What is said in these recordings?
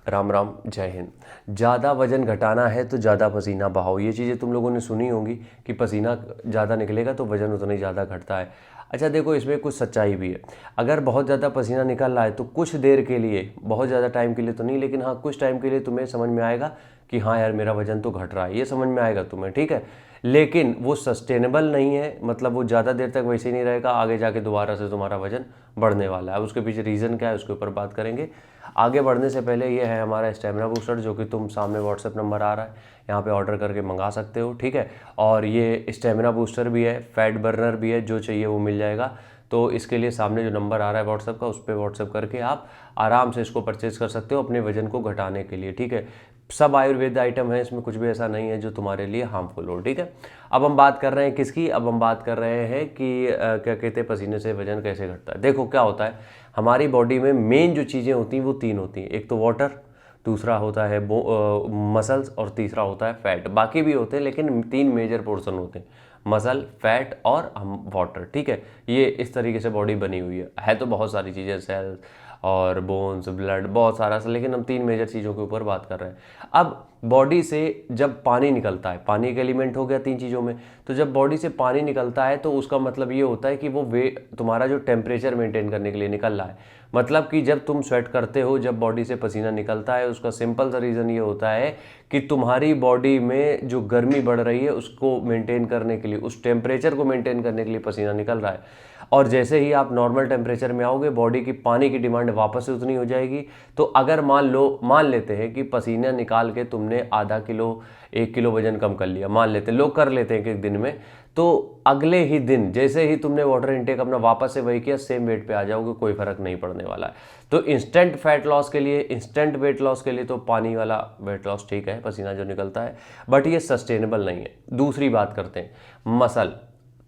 राम राम, जय हिंद। ज़्यादा वजन घटाना है तो ज़्यादा पसीना बहाओ। ये चीज़ें तुम लोगों ने सुनी होंगी कि पसीना ज़्यादा निकलेगा तो वजन उतना ही ज़्यादा घटता है। अच्छा देखो, इसमें कुछ सच्चाई भी है। अगर बहुत ज़्यादा पसीना निकल रहा है तो कुछ देर के लिए, बहुत ज़्यादा टाइम के लिए तो नहीं, लेकिन हाँ कुछ टाइम के लिए तुम्हें समझ में आएगा कि हाँ यार मेरा वजन तो घट रहा है, ये समझ में आएगा तुम्हें, ठीक है। लेकिन वो सस्टेनेबल नहीं है, मतलब वो ज़्यादा देर तक वैसे ही नहीं रहेगा, आगे जाके दोबारा से तुम्हारा वजन बढ़ने वाला है। अब उसके पीछे रीज़न क्या है उसके ऊपर बात करेंगे। आगे बढ़ने से पहले ये है हमारा स्टेमिना बूस्टर, जो कि तुम सामने व्हाट्सएप नंबर आ रहा है, यहाँ पे ऑर्डर करके मंगा सकते हो, ठीक है। और ये स्टेमिना बूस्टर भी है, फैट बर्नर भी है, जो चाहिए वो मिल जाएगा। तो इसके लिए सामने जो नंबर आ रहा है व्हाट्सएप का, उस पर व्हाट्सएप करके आप आराम से इसको परचेज़ कर सकते हो अपने वजन को घटाने के लिए, ठीक है। सब आयुर्वेद आइटम है, इसमें कुछ भी ऐसा नहीं है जो तुम्हारे लिए हार्मफुल हो, ठीक है। अब हम बात कर रहे हैं किसकी, अब हम बात कर रहे हैं कि क्या कहते हैं पसीने से वजन कैसे घटता है। देखो क्या होता है, हमारी बॉडी में मेन जो चीज़ें होती हैं वो तीन होती हैं। एक तो वाटर, दूसरा होता है मसल्स, और तीसरा होता है फैट। बाकी भी होते हैं लेकिन तीन मेजर पोर्शन होते हैं, मसल, फैट और हम वाटर, ठीक है। ये इस तरीके से बॉडी बनी हुई है तो बहुत सारी चीज़ें, सेल्स और बोन्स, ब्लड, बहुत सारा सा, लेकिन हम तीन मेजर चीज़ों के ऊपर बात कर रहे हैं। अब बॉडी से जब पानी निकलता है, पानी एक एलिमेंट हो गया तीन चीज़ों में, तो जब बॉडी से पानी निकलता है तो उसका मतलब ये होता है कि वो तुम्हारा जो टेम्परेचर मेंटेन करने के लिए निकल रहा है। मतलब कि जब तुम स्वेट करते हो, जब बॉडी से पसीना निकलता है, उसका सिंपल सा रीज़न ये होता है कि तुम्हारी बॉडी में जो गर्मी बढ़ रही है उसको मेंटेन करने के लिए, उस टेम्परेचर को मेंटेन करने के लिए पसीना निकल रहा है। और जैसे ही आप नॉर्मल टेम्परेचर में आओगे, बॉडी की पानी की डिमांड वापस से उतनी हो जाएगी। तो अगर मान लेते हैं कि पसीना निकाल के तुमने आधा किलो 1 किलो वजन कम कर लिया, मान लेते हैं, लोग कर लेते हैं एक दिन में, तो अगले ही दिन जैसे ही तुमने वाटर इनटेक अपना वापस से वही किया, सेम वेट पे आ जाओगे, कोई फर्क नहीं पड़ने वाला है। तो इंस्टेंट फैट लॉस के लिए, इंस्टेंट वेट लॉस के लिए तो पानी वाला वेट लॉस ठीक है, पसीना जो निकलता है, बट ये सस्टेनेबल नहीं है। दूसरी बात करते हैं मसल।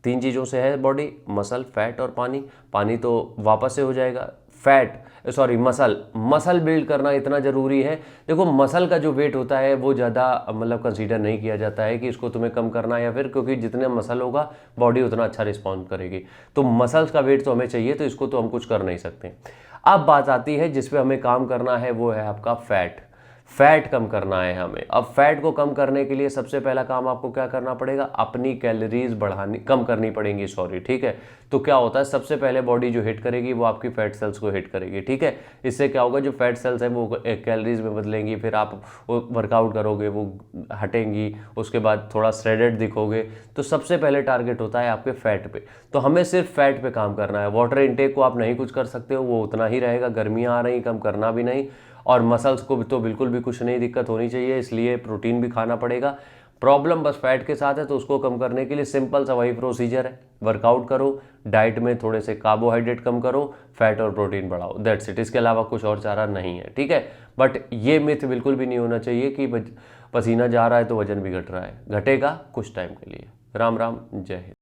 तीन चीज़ों से है बॉडी, मसल, फैट और पानी। पानी तो वापस से हो जाएगा, मसल बिल्ड करना इतना ज़रूरी है। देखो मसल का जो वेट होता है वो ज़्यादा मतलब कंसीडर नहीं किया जाता है कि इसको तुम्हें कम करना है या फिर, क्योंकि जितने मसल होगा बॉडी उतना अच्छा रिस्पॉन्ड करेगी। तो मसल्स का वेट तो हमें चाहिए, तो इसको तो हम कुछ कर नहीं सकते। अब बात आती है जिस पे हमें काम करना है, वो है आपका फैट। फैट कम करना है हमें। अब फैट को कम करने के लिए सबसे पहला काम आपको क्या करना पड़ेगा, अपनी कैलोरीज कम करनी पड़ेंगी, सॉरी, ठीक है। तो क्या होता है, सबसे पहले बॉडी जो हिट करेगी वो आपकी फैट सेल्स को हिट करेगी, ठीक है। इससे क्या होगा, जो फैट सेल्स है वो कैलोरीज में बदलेंगी, फिर आप वर्कआउट करोगे वो हटेंगी, उसके बाद थोड़ा श्रेडेड दिखोगे। तो सबसे पहले टारगेट होता है आपके फैट पे। तो हमें सिर्फ फैट पे काम करना है। वाटर इनटेक को आप नहीं कुछ कर सकते हो, वो उतना ही रहेगा, गर्मियाँ आ रही, कम करना भी नहीं। और मसल्स को तो बिल्कुल भी कुछ नहीं दिक्कत होनी चाहिए, इसलिए प्रोटीन भी खाना पड़ेगा। प्रॉब्लम बस फैट के साथ है, तो उसको कम करने के लिए सिंपल सा वही प्रोसीजर है, वर्कआउट करो, डाइट में थोड़े से कार्बोहाइड्रेट कम करो, फैट और प्रोटीन बढ़ाओ, दैट्स इट। इसके अलावा कुछ और चारा नहीं है, ठीक है। बट ये मिथ बिल्कुल भी नहीं होना चाहिए कि पसीना जा रहा है तो वजन भी घट रहा है। घटेगा कुछ टाइम के लिए। राम राम, जय हिंद।